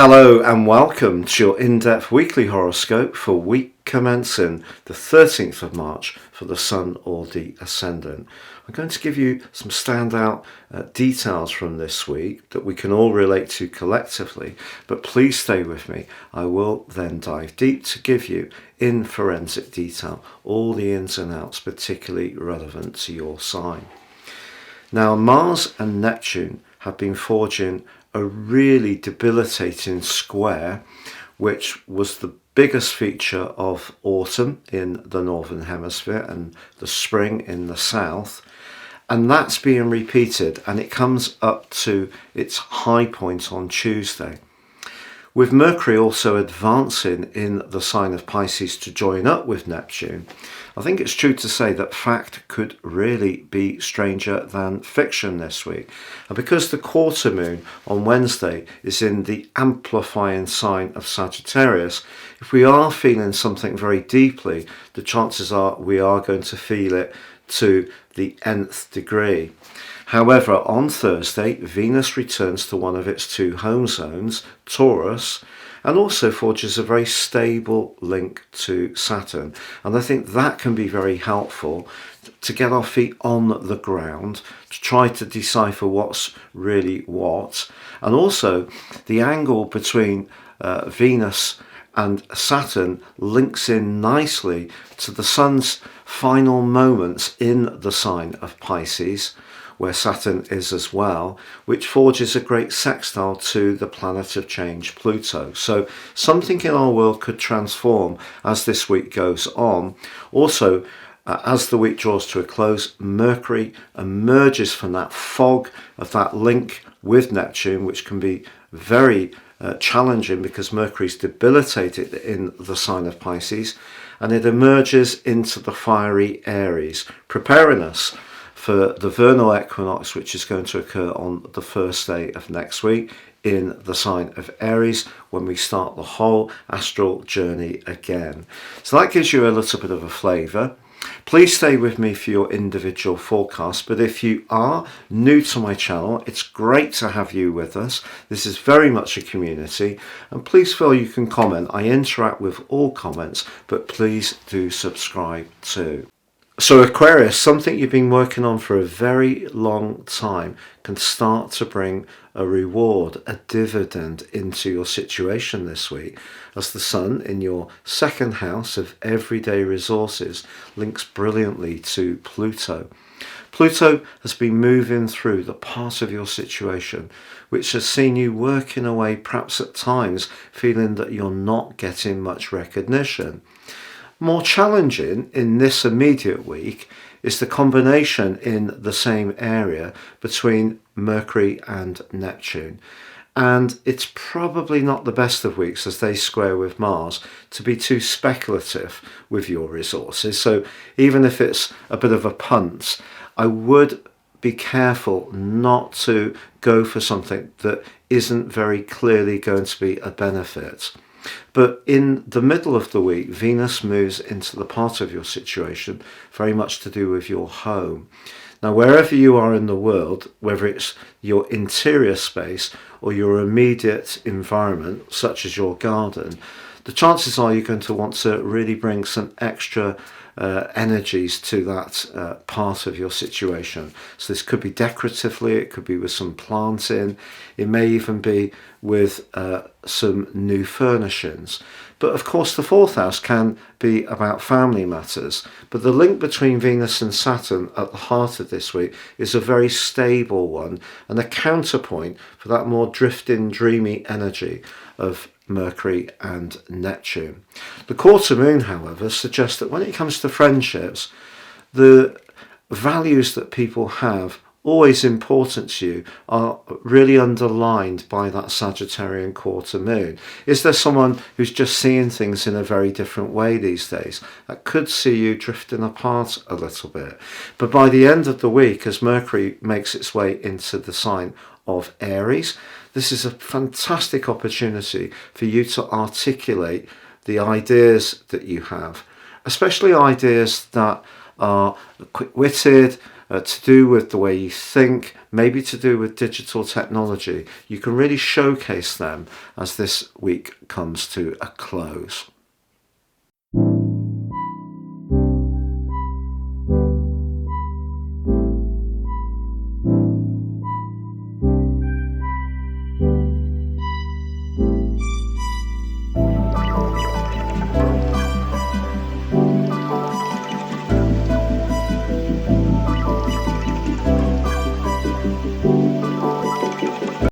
Hello and welcome to your in-depth weekly horoscope for week commencing the 13th of March for the Sun or the Ascendant. I'm going to give you some standout details from this week that we can all relate to collectively, but please stay with me. I will then dive deep to give you in forensic detail all the ins and outs particularly relevant to your sign. Now, Mars and Neptune have been forging a really debilitating square, which was the biggest feature of autumn in the northern hemisphere and the spring in the south, and that's being repeated, and it comes up to its high point on Tuesday. With Mercury also advancing in the sign of Pisces to join up with Neptune, I think it's true to say that fact could really be stranger than fiction this week. And because the quarter moon on Wednesday is in the amplifying sign of Sagittarius, if we are feeling something very deeply, the chances are we are going to feel it to the nth degree. However, on Thursday, Venus returns to one of its two home zones, Taurus, and also forges a very stable link to Saturn. And I think that can be very helpful to get our feet on the ground, to try to decipher what's really what. And also, the angle between Venus and Saturn links in nicely to the Sun's final moments in the sign of Pisces, where Saturn is as well, which forges a great sextile to the planet of change, Pluto. So something in our world could transform as this week goes on. Also, as the week draws to a close, Mercury emerges from that fog of that link with Neptune, which can be very challenging because Mercury's debilitated in the sign of Pisces, and it emerges into the fiery Aries, preparing us for the vernal equinox, which is going to occur on the first day of next week in the sign of Aries, when we start the whole astral journey again. So that gives you a little bit of a flavour. Please stay with me for your individual forecast, but if you are new to my channel, it's great to have you with us. This is very much a community, and please feel you can comment. I interact with all comments, but please do subscribe too. So Aquarius, something you've been working on for a very long time can start to bring a reward, a dividend into your situation this week, as the Sun in your second house of everyday resources links brilliantly to Pluto. Pluto has been moving through the part of your situation which has seen you working away, perhaps at times feeling that you're not getting much recognition. More challenging in this immediate week is the combination in the same area between Mercury and Neptune. And it's probably not the best of weeks as they square with Mars to be too speculative with your resources. So even if it's a bit of a punt, I would be careful not to go for something that isn't very clearly going to be a benefit. But in the middle of the week, Venus moves into the part of your situation very much to do with your home. Now, wherever you are in the world, whether it's your interior space or your immediate environment, such as your garden, the chances are you're going to want to really bring some extra energies to that part of your situation. So this could be decoratively, it could be with some planting, it may even be with some new furnishings. But of course the fourth house can be about family matters, but the link between Venus and Saturn at the heart of this week is a very stable one and a counterpoint for that more drifting, dreamy energy of Mercury and Neptune. The quarter moon, however, suggests that when it comes to friendships, the values that people have always important to you are really underlined by that Sagittarian quarter moon. Is there someone who's just seeing things in a very different way these days? That could see you drifting apart a little bit. But by the end of the week, as Mercury makes its way into the sign of Aries, this is a fantastic opportunity for you to articulate the ideas that you have, especially ideas that are quick-witted, to do with the way you think, maybe to do with digital technology. You can really showcase them as this week comes to a close.